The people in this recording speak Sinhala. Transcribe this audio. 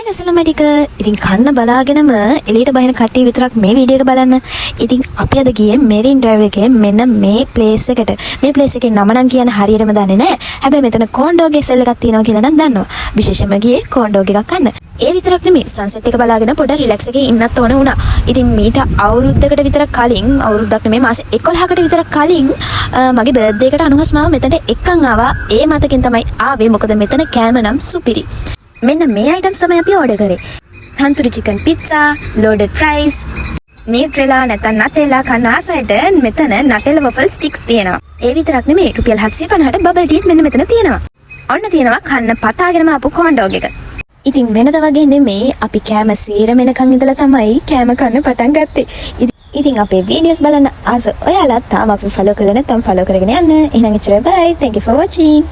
ඇසලම ටික ඉතින් කන්න බලාගෙනම එළියට බහින කට්ටිය විතරක් මේ වීඩියෝ එක බලන්න. ඉතින් අපි අද ගියේ මෙරින් ඩ්‍රයිව් එකේ මෙන්න මේ ප්ලේස් එකට. මේ ප්ලේස් එකේ නම නම් කියන හරියටම දන්නේ නැහැ. හැබැයි මෙතන කෝන්ඩෝගේ සෙල් එකක් තියෙනවා කියලා නම් දන්නවා. විශේෂයෙන්ම ගියේ කෝන්ඩෝග් එකක් කන්න. ඒ විතරක් නෙමෙයි සන්සෙට් එක බලාගෙන පොඩ රිලැක්ස් එකේ ඉන්නත් ඕන වුණා. ඉතින් මීට අවුරුද්දකට විතර කලින් අවුරුද්දක් නෙමෙයි මාස 11කට විතර කලින් මගේ බර්ත්ඩේ එකට අනුහස් මාව මෙතනට එක්කන් ආවා. ඒ මතකෙන් තමයි ආවේ. මොකද මෙතන කෑම නම් සුපිරි. මෙන්න මේ අයිටම්ස් තමයි අපි ඕඩර් කරේ. තන්තුරි චිකන් පිට්සා, loaded fries, නියුට්‍රෙලා නැත්නම් නටෙලා කන ආසයට මෙතන නටෙලා වෆල් ස්ටික්ස් තියෙනවා. ඒ විතරක් නෙමෙයි රුපියල් 750ට බබල් ටීත් මෙන්න මෙතන තියෙනවා. ඔන්න තියෙනවා කන්න පතාගෙනම ආපු කෝන්ඩෝග් එක. ඉතින් වෙනද වගේ නෙමෙයි අපි කෑම සීරම එනකන් ඉඳලා තමයි කෑම කන්න පටන් ගත්තේ. ඉතින් අපේ වීඩියෝස් බලන්න ආස ඔයාලා තාම අපි ෆලෝ කරලා නැත්නම් ෆලෝ කරගෙන යන්න. එහෙනම් එච්චරයි bye. Thank you for watching.